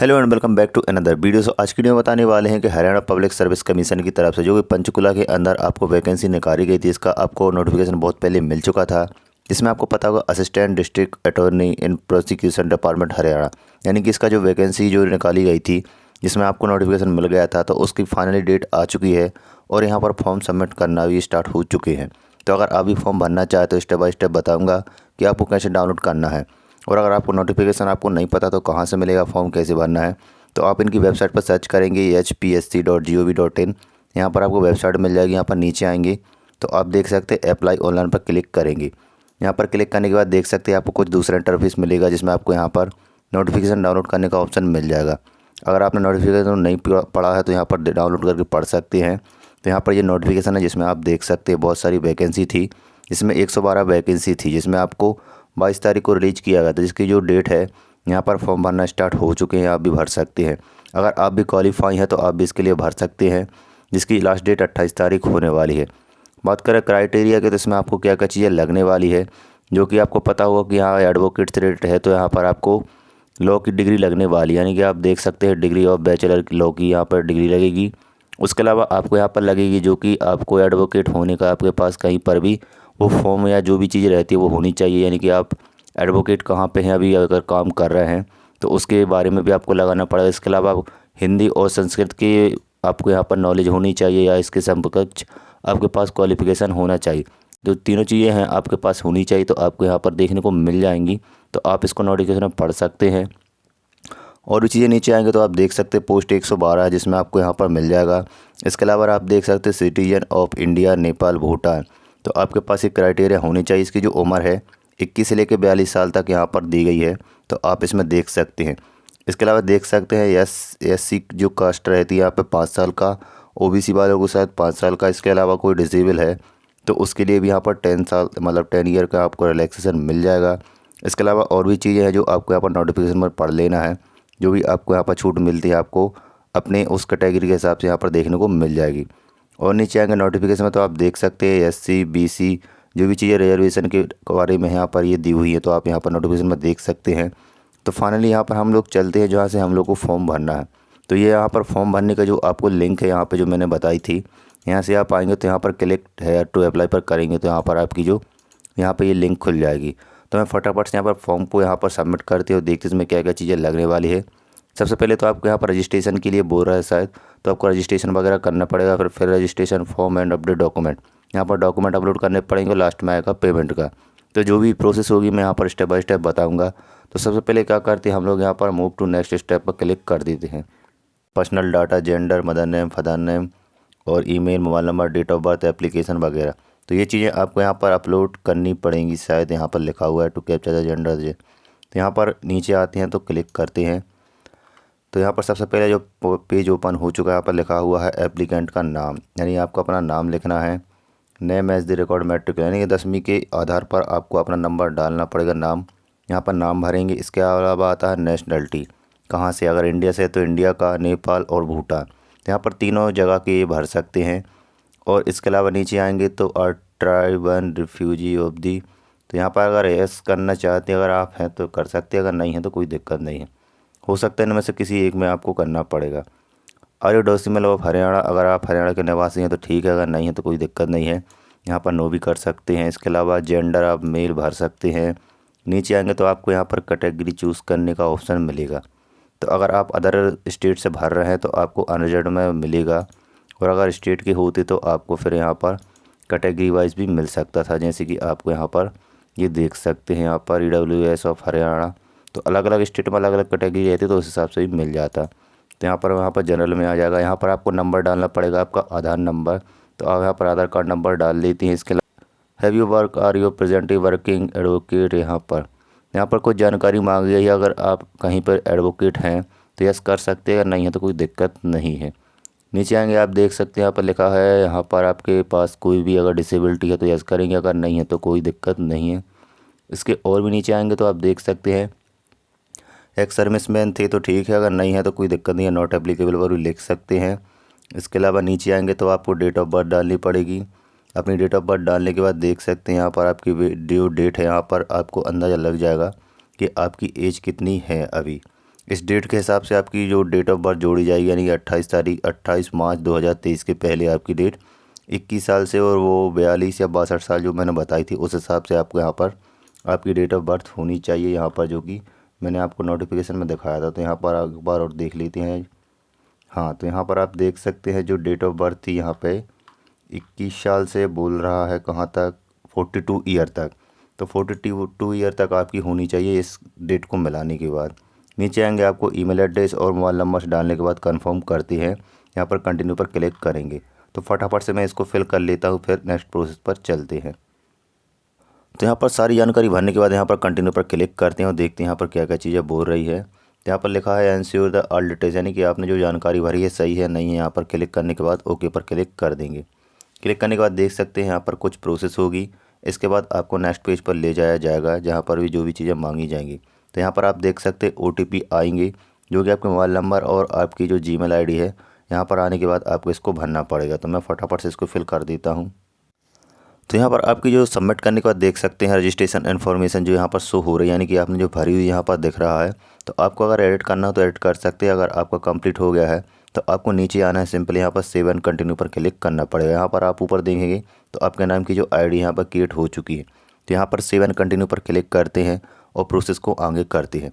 Hello and welcome back to another video. आज की video में बताने वाले हैं कि हरियाणा पब्लिक सर्विस कमीशन की तरफ से जो कि पंचकुला के अंदर आपको वैकेंसी निकाली गई थी, इसका आपको नोटिफिकेशन बहुत पहले मिल चुका था। इसमें आपको पता होगा असिस्टेंट डिस्ट्रिक्ट अटॉर्नी इन प्रोसिक्यूशन डिपार्टमेंट हरियाणा, यानी कि इसका जो वैकेंसी जो निकाली गई थी जिसमें आपको नोटिफिकेशन मिल गया था, तो उसकी फाइनली डेट आ चुकी है और यहाँ पर फॉर्म सबमिट करना भी स्टार्ट हो चुके हैं। तो अगर आप भी फॉर्म भरना चाहे तो स्टेप बाय स्टेप बताऊँगा कि आपको कैसे डाउनलोड करना है, और अगर आपको नोटिफिकेशन आपको नहीं पता तो कहाँ से मिलेगा, फॉर्म कैसे भरना है, तो आप इनकी वेबसाइट पर सर्च करेंगे hpsc.gov.in। यहाँ पर आपको वेबसाइट मिल जाएगी। यहाँ पर नीचे आएंगे तो आप देख सकते हैं अप्लाई ऑनलाइन पर क्लिक करेंगे। यहाँ पर क्लिक करने के बाद देख सकते हैं आपको कुछ दूसरा इंटरफेस मिलेगा जिसमें आपको यहाँ पर नोटिफिकेशन डाउनलोड करने का ऑप्शन मिल जाएगा। अगर आपने नोटिफिकेशन नहीं पढ़ा है तो यहाँ पर डाउनलोड करके पढ़ सकते हैं। तो यहाँ पर ये नोटिफिकेशन है जिसमें आप देख सकते हैं बहुत सारी वैकेंसी थी। इसमें 112 वैकेंसी थी जिसमें आपको 22 तारीख को रिलीज किया गया था, जिसकी जो डेट है यहाँ पर फॉर्म भरना स्टार्ट हो चुके हैं। आप भी भर सकते हैं। अगर आप भी क्वालिफाई हैं तो आप भी इसके लिए भर सकते हैं, जिसकी लास्ट डेट 28 तारीख होने वाली है। बात करें क्राइटेरिया के, तो इसमें आपको क्या क्या चीज़ें लगने वाली है, जो कि आपको पता होगा कि यहाँ एडवोकेट से रिलेटेड है, तो यहाँ पर आपको लॉ की डिग्री लगने वाली है, यानी कि आप देख सकते हैं डिग्री ऑफ बैचलर लॉ की यहाँ पर डिग्री लगेगी। उसके अलावा आपको यहाँ पर लगेगी जो कि आपको एडवोकेट होने का आपके पास कहीं पर भी वो फॉर्म या जो भी चीज़ रहती है वो होनी चाहिए, यानी कि आप एडवोकेट कहाँ पे हैं अभी अगर काम कर रहे हैं तो उसके बारे में भी आपको लगाना पड़ेगा। इसके अलावा आप हिंदी और संस्कृत की आपको यहाँ पर नॉलेज होनी चाहिए या इसके समकक्ष आपके पास क्वालिफिकेशन होना चाहिए। जो तीनों चीज़ें हैं आपके पास होनी चाहिए, तो आपको यहाँ पर देखने को मिल जाएंगी। तो आप इसको नोटिफिकेशन में पढ़ सकते हैं। और भी चीज़ें नीचे आएंगे तो आप देख सकते हैं पोस्ट 112 है जिसमें आपको यहाँ पर मिल जाएगा। इसके अलावा आप देख सकते हैं citizen of India Nepal Bhutan, तो आपके पास एक क्राइटेरिया होनी चाहिए। इसकी जो उम्र है 21 से लेकर 42 साल तक यहाँ पर दी गई है, तो आप इसमें देख सकते हैं। इसके अलावा देख सकते हैं SC जो कास्ट रहती है यहाँ पे 5 साल का, OBC वालों को शायद 5 साल का। इसके अलावा कोई डिसेबल है तो उसके लिए भी यहाँ पर 10 साल मतलब 10 ईयर का आपको रिलैक्सेशन मिल जाएगा। इसके अलावा और भी चीज़ें हैं जो आपको यहाँ पर नोटिफिकेशन पर पढ़ लेना है, जो भी आपको यहाँ पर छूट मिलती है आपको अपने उस कैटेगरी के हिसाब से यहाँ पर देखने को मिल जाएगी। और नीचे आएंगे नोटिफिकेशन में तो आप देख सकते हैं SC BC जो भी चीज़ें रिजर्वेशन के बारे में यहाँ पर ये दी हुई है, तो आप यहाँ पर नोटिफिकेशन में देख सकते हैं। तो फाइनली यहाँ पर हम लोग चलते हैं जहाँ से हम लोग को फॉर्म भरना है। तो ये यहाँ पर फॉर्म भरने का जो आपको लिंक है यहाँ पर जो मैंने बताई थी, यहाँ से आप आएंगे तो यहाँ पर क्लिक है टू अप्लाई पर करेंगे तो यहाँ पर आपकी जो यहाँ पर ये लिंक खुल जाएगी। तो मैं फटाफट से यहाँ पर फॉर्म को यहाँ पर सबमिट करते और देखते इसमें क्या क्या चीज़ें लगने वाली है। सबसे पहले तो आपको यहाँ पर रजिस्ट्रेशन के लिए बोल रहा है शायद, तो आपको रजिस्ट्रेशन वगैरह करना पड़ेगा। फिर registration form and update document, यहाँ पर डॉक्यूमेंट अपलोड करने पड़ेंगे। लास्ट में आएगा पेमेंट का। तो जो भी प्रोसेस होगी मैं यहाँ पर स्टेप बाय स्टेप बताऊँगा। तो सबसे पहले क्या करते हैं हम लोग यहाँ पर मूव टू नेक्स्ट स्टेप पर क्लिक कर देते हैं। Personal data, gender, mother name, father name और email, mobile number, date of birth, application वगैरह, तो ये चीज़ें आपको यहाँ पर अपलोड करनी पड़ेंगी। शायद यहाँ पर लिखा हुआ है टू कैप्चर द जेंडर जे। तो यहाँ पर नीचे आते हैं तो क्लिक करते हैं। तो यहाँ पर सबसे पहले जो पेज ओपन हो चुका है, यहाँ पर लिखा हुआ है एप्लीकेंट का नाम, यानी आपको अपना नाम लिखना है। Name as the record matric, यानी कि 10वीं के आधार पर आपको अपना नंबर डालना पड़ेगा, नाम। यहाँ पर नाम भरेंगे। इसके अलावा आता है नेशनलिटी, कहाँ से, अगर इंडिया से है तो इंडिया का, नेपाल और भूटान। तो यहाँ पर तीनों जगह के ये भर सकते हैं। और इसके अलावा नीचे आएंगे तो tribe and refugee of the, तो यहाँ पर अगर यस करना चाहते हैं अगर आप हैं तो कर सकते हैं, अगर नहीं है तो कोई दिक्कत नहीं है। हो सकता है इनमें से किसी एक में आपको करना पड़ेगा। Are you domicile of Haryana, अगर आप हरियाणा के निवासी हैं तो ठीक है, अगर नहीं है तो कोई दिक्कत नहीं है, यहाँ पर नो भी कर सकते हैं। इसके अलावा जेंडर आप मेल भर सकते हैं। नीचे आएंगे तो आपको यहाँ पर कैटेगरी चूज़ करने का ऑप्शन मिलेगा। तो अगर आप अदर स्टेट से भर रहे हैं तो आपको अनरिजर्व में मिलेगा, और अगर स्टेट के होते तो आपको फिर यहाँ पर कैटेगरी वाइज भी मिल सकता था। जैसे कि आपको यहाँ पर ये देख सकते हैं यहाँ पर EWS ऑफ हरियाणा, तो अलग अलग स्टेट में अलग अलग कैटेगरी रहती है तो उस हिसाब से भी मिल जाता। तो यहाँ पर जनरल में आ जाएगा। यहाँ पर आपको नंबर डालना पड़ेगा, आपका आधार नंबर। तो आप यहाँ पर आधार कार्ड नंबर डाल देती हैं। इसके अलावा have you work, are you presently working advocate, यहाँ पर कुछ जानकारी मांगी गई है। अगर आप कहीं पर एडवोकेट हैं तो यस कर सकते हैं, अगर नहीं है तो कोई दिक्कत नहीं है। नीचे आएंगे आप देख सकते हैं यहाँ पर लिखा है, यहाँ पर आपके पास कोई भी अगर डिसेबिलिटी है तो यस करेंगे, अगर नहीं है तो कोई दिक्कत नहीं है। इसके और भी नीचे आएंगे तो आप देख सकते हैं एक्स सर्विसमैन थे तो ठीक है, अगर नहीं है तो कोई दिक्कत नहीं है, नॉट एप्लीकेबल पर भी लिख सकते हैं। इसके अलावा नीचे आएंगे तो आपको डेट ऑफ बर्थ डालनी पड़ेगी। अपनी डेट ऑफ बर्थ डालने के बाद देख सकते हैं यहाँ पर आपकी ड्यू डेट है, यहाँ पर आपको अंदाज़ा लग जाएगा कि आपकी एज कितनी है अभी। इस डेट के हिसाब से आपकी जो डेट ऑफ बर्थ जोड़ी जाएगी, यानी कि 28 मार्च 2023 के पहले आपकी डेट 21 साल से और वो 42 या 62 साल जो मैंने बताई थी उस हिसाब से आपको यहाँ पर आपकी डेट ऑफ बर्थ होनी चाहिए यहाँ पर, जो कि मैंने आपको नोटिफिकेशन में दिखाया था। तो यहाँ पर एक बार और देख लेते हैं। हाँ, तो यहाँ पर आप देख सकते हैं जो डेट ऑफ बर्थ थी यहाँ पे 21 साल से बोल रहा है कहाँ तक, 42 ईयर तक। तो 42 ईयर तक आपकी होनी चाहिए इस डेट को मिलाने के बाद। नीचे आएंगे, आपको ईमेल एड्रेस और मोबाइल नंबर डालने के बाद कंफर्म करते हैं, यहाँ पर कंटिन्यू पर क्लिक करेंगे। तो फटाफट से मैं इसको फिल कर लेता हूँ, फिर नेक्स्ट प्रोसेस पर चलते हैं। तो यहाँ पर सारी जानकारी भरने के बाद यहाँ पर कंटिन्यू पर क्लिक करते हैं और देखते हैं यहाँ पर क्या क्या चीज़ें बोल रही है। तो यहाँ पर लिखा है एंश्योर द ऑल डिटेल्स, यानी कि आपने जो जानकारी भरी है सही है नहीं है। यहाँ पर क्लिक करने के बाद ओके पर क्लिक कर देंगे। क्लिक करने के बाद देख सकते हैं यहाँ पर कुछ प्रोसेस होगी। इसके बाद आपको नेक्स्ट पेज पर ले जाया जाएगा, जहाँ पर भी जो भी चीज़ें मांगी जाएंगी। तो यहाँ पर आप देख सकते हैं OTP आएंगे, जो कि आपके मोबाइल नंबर और आपकी जो जीमेल आईडी है। यहाँ पर आने के बाद आपको इसको भरना पड़ेगा। तो मैं फटाफट से इसको फिल कर देता हूँ। तो यहाँ पर आपकी जो सबमिट करने के बाद देख सकते हैं रजिस्ट्रेशन इन्फॉर्मेशन जो यहाँ पर शो हो रही है, यानी कि आपने जो भरी हुई यहाँ पर दिख रहा है। तो आपको अगर एडिट करना हो तो एडिट कर सकते हैं। अगर आपका कंप्लीट हो गया है तो आपको नीचे आना है, सिंपली यहाँ पर सेव एंड कंटिन्यू पर क्लिक करना पड़ेगा। यहाँ पर आप ऊपर देखेंगे तो आपके नाम की जो ID यहाँ पर क्रिएट हो चुकी है। तो यहाँ पर सेव एंड कंटिन्यू पर क्लिक करते हैं और प्रोसेस को आगे करते हैं।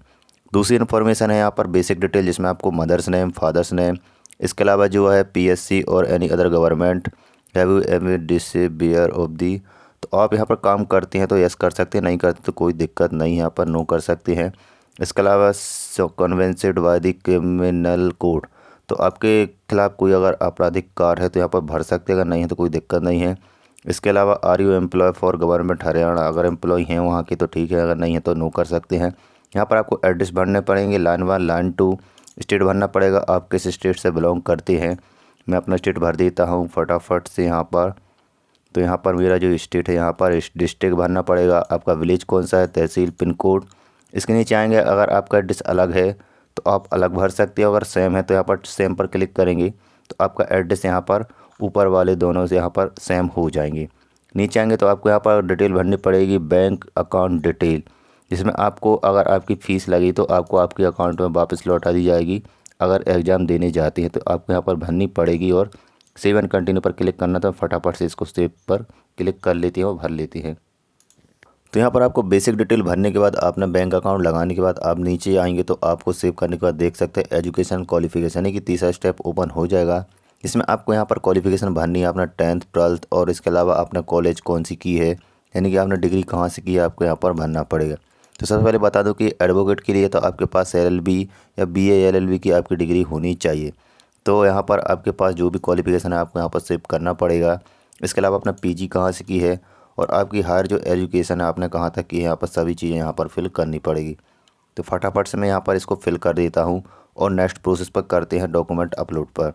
दूसरी इन्फॉर्मेशन है यहाँ पर बेसिक डिटेल, जिसमें आपको मदर्स नेम, फादर्स नेम, इसके अलावा जो है PSC और any other government have you ever disappear of the. तो आप यहाँ पर काम करते हैं तो यस कर सकते हैं, नहीं करते तो कोई दिक्कत नहीं, यहाँ पर नो कर सकते हैं। इसके अलावा कन्वेंसेड बाय द क्रिमिनल कोड, तो आपके खिलाफ़ कोई अगर आपराधिक कार्य है तो यहाँ पर भर सकते हैं, अगर नहीं है तो कोई दिक्कत नहीं है। इसके अलावा are you employ for government Haryana, अगर एम्प्लॉय हैं वहाँ के तो ठीक है, अगर नहीं है तो नो कर सकते हैं। यहाँ पर आपको एड्रेस भरने पड़ेंगे, लाइन 1, लाइन 2, स्टेट भरना पड़ेगा, आप किस स्टेट से बिलोंग करते हैं। मैं अपना स्टेट भर देता हूँ फटाफट से यहाँ पर। तो यहाँ पर मेरा जो स्टेट है, यहाँ पर डिस्ट्रिक्ट भरना पड़ेगा, आपका विलेज कौन सा है, तहसील, पिन कोड। इसके नीचे आएंगे, अगर आपका एड्रेस अलग है तो आप अलग भर सकते हो, अगर सेम है तो यहाँ पर सेम पर क्लिक करेंगे तो आपका एड्रेस यहाँ पर ऊपर वाले दोनों से यहाँ पर सेम हो जाएंगे। नीचे आएंगे तो आपको यहाँ पर डिटेल भरनी पड़ेगी, बैंक अकाउंट डिटेल, जिसमें आपको अगर आपकी फ़ीस लगी तो आपको आपके अकाउंट में वापस लौटा दी जाएगी। अगर एग्ज़ाम देने जाते हैं तो आपको यहाँ पर भरनी पड़ेगी और सेव एंड कंटिन्यू पर क्लिक करना। तो फटाफट से इसको सेव पर क्लिक कर लेते हैं और भर लेते हैं। तो यहाँ पर आपको बेसिक डिटेल भरने के बाद आपने बैंक अकाउंट लगाने के बाद आप नीचे आएंगे तो आपको सेव करने के बाद देख सकते हैं एजुकेशन क्वालिफिकेशन, यानी कि तीसरा स्टेप ओपन हो जाएगा। इसमें आपको यहाँ पर क्वालिफिकेशन भरनी है, अपना 10th 12th और इसके अलावा आपने कॉलेज कौन सी की है, यानी कि आपने डिग्री कहाँ से की है, आपको यहाँ पर भरना पड़ेगा। तो सबसे पहले बता दूँ कि एडवोकेट के लिए तो आपके पास LLB या BA LLB की आपकी डिग्री होनी चाहिए। तो यहाँ पर आपके पास जो भी क्वालिफिकेशन है आपको यहाँ पर सेव करना पड़ेगा। इसके अलावा अपना PG कहाँ से की है और आपकी हायर जो एजुकेशन है आपने कहाँ तक की है, यहाँ पर सभी चीज़ें यहाँ पर फिल करनी पड़ेगी। तो फटाफट से मैं यहाँ पर इसको फिल कर देता हूँ और नेक्स्ट प्रोसेस पर करते हैं डॉक्यूमेंट अपलोड पर।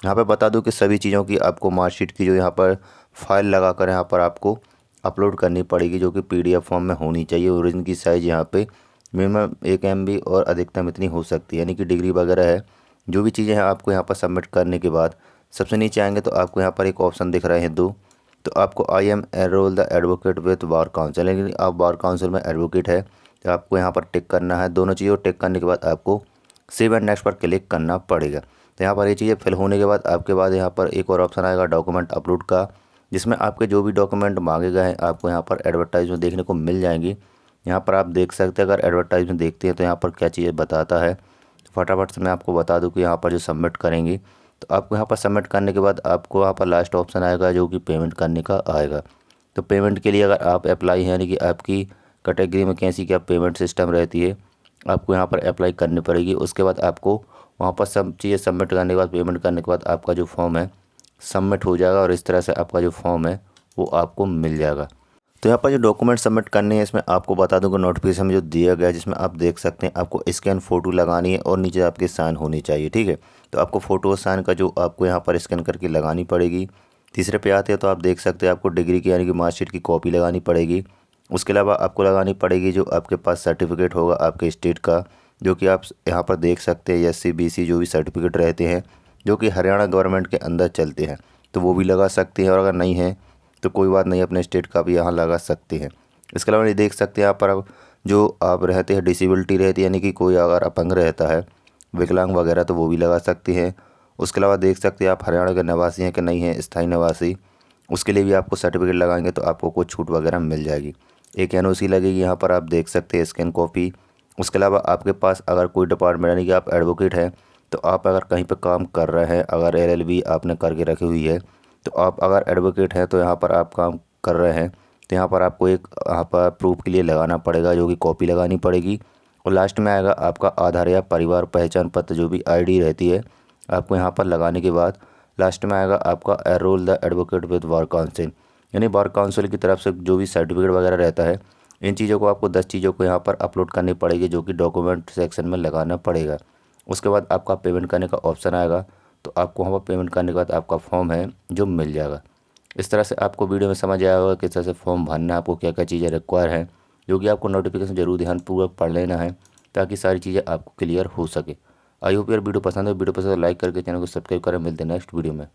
यहाँ पर बता दूँ कि सभी चीज़ों की आपको मार्कशीट की जो यहाँ पर फाइल लगा कर यहाँ पर आपको अपलोड करनी पड़ेगी, जो कि PDF फॉर्म में होनी चाहिए। ओरिजिन की साइज़ यहाँ पे मिनिमम 1 MB और अधिकतम इतनी हो सकती है, यानी कि डिग्री वगैरह है। जो भी चीज़ें हैं आपको यहाँ पर सबमिट करने के बाद सबसे नीचे आएंगे तो आपको यहाँ पर एक ऑप्शन दिख रहे हैं 2, तो आपको I am enrol the advocate with bar council, लेकिन आप बार काउंसिल में एडवोकेट है तो आपको यहाँ पर टिक करना है। दोनों चीज़ों को टिक करने के बाद आपको सेव एंड नेक्स्ट पर क्लिक करना पड़ेगा। तो यहाँ पर ये चीज़ें फिल होने के बाद आपके बाद यहाँ पर एक और ऑप्शन आएगा डॉक्यूमेंट अपलोड का, जिसमें आपके जो भी डॉक्यूमेंट मांगे गए हैं आपको यहाँ पर एडवर्टाइजमेंट देखने को मिल जाएंगी। यहाँ पर आप देख सकते हैं, अगर एडवर्टाइजमेंट देखते हैं तो यहाँ पर क्या चीज़ें बताता है। तो फटाफट से मैं आपको बता दूँ कि यहाँ पर जो सबमिट करेंगे तो आपको यहाँ पर सबमिट करने के बाद आपको यहाँ पर लास्ट ऑप्शन आएगा जो कि पेमेंट करने का आएगा। तो पेमेंट के लिए अगर आप अप्लाई है, यानी कि आपकी कैटेगरी में कैसी क्या पेमेंट सिस्टम रहती है, आपको यहाँ पर अप्लाई करनी पड़ेगी। उसके बाद आपको वहाँ पर सब चीज़ें सबमिट करने के बाद पेमेंट करने के बाद आपका जो फॉर्म है सबमिट हो जाएगा और इस तरह से आपका जो फॉर्म है वो आपको मिल जाएगा। तो यहाँ पर जो डॉक्यूमेंट सबमिट करने हैं इसमें आपको बता दूँ कि नोटिफिकेशन में जो दिया गया है, जिसमें आप देख सकते हैं आपको स्कैन फ़ोटो लगानी है और नीचे आपके साइन होनी चाहिए, ठीक है। तो आपको फ़ोटो साइन का जो आपको यहाँ पर स्कैन करके लगानी पड़ेगी। तीसरे पे आते हैं तो आप देख सकते हैं आपको डिग्री की यानी कि मार्कशीट की कॉपी लगानी पड़ेगी। उसके अलावा आपको लगानी पड़ेगी जो आपके पास सर्टिफिकेट होगा आपके स्टेट का, जो कि आप यहाँ पर देख सकते हैं SC BC जो भी सर्टिफिकेट रहते हैं जो कि हरियाणा गवर्नमेंट के अंदर चलते हैं तो वो भी लगा सकते हैं, और अगर नहीं है तो कोई बात नहीं, अपने स्टेट का भी यहाँ लगा सकते हैं। इसके अलावा ये देख सकते हैं यहाँ पर आप जो आप रहते हैं डिसेबिलिटी रहती है, यानी कि कोई अगर अपंग रहता है, विकलांग वगैरह, तो वो भी लगा सकती हैं। उसके अलावा देख सकते हैं आप हरियाणा के निवासी हैं कि नहीं हैं, स्थायी निवासी, उसके लिए भी आपको सर्टिफिकेट लगाएंगे तो आपको कुछ छूट वगैरह मिल जाएगी। एक एनओसी लगेगी, यहाँ पर आप देख सकते हैं स्कैन कॉपी। उसके अलावा आपके पास अगर कोई डिपार्टमेंट, यानी कि आप एडवोकेट हैं, तो आप अगर कहीं पे काम कर रहे हैं, अगर एलएलबी आपने करके रखी हुई है, तो आप अगर एडवोकेट हैं तो यहाँ पर आप काम कर रहे हैं, तो यहाँ पर आपको एक यहाँ पर प्रूफ के लिए लगाना पड़ेगा, जो कि कॉपी लगानी पड़ेगी। और लास्ट में आएगा आपका आधार या परिवार पहचान पत्र, जो भी आईडी रहती है, आपको यहाँ पर लगाने के बाद लास्ट में आएगा आपका enrol the advocate with bar council, यानी बार काउंसिल की तरफ से जो भी सर्टिफिकेट वगैरह रहता है। इन चीज़ों को आपको 10 चीज़ों को यहाँ पर अपलोड करनी पड़ेगी, जो कि डॉक्यूमेंट सेक्शन में लगाना पड़ेगा। उसके बाद आपका पेमेंट करने का ऑप्शन आएगा, तो आपको वहाँ पर पेमेंट करने के बाद आपका फॉर्म है जो मिल जाएगा। इस तरह से आपको वीडियो में समझ आया होगा किस तरह से फॉर्म भरना है, आपको क्या क्या चीज़ें रिक्वायर हैं, जो कि आपको नोटिफिकेशन जरूर ध्यानपूर्वक पढ़ लेना है, ताकि सारी चीज़ें आपको क्लियर हो सके। आई होप यार वीडियो पसंद है, वीडियो पसंद है लाइक करके चैनल को सब्सक्राइब करें। मिलते हैं नेक्स्ट वीडियो में।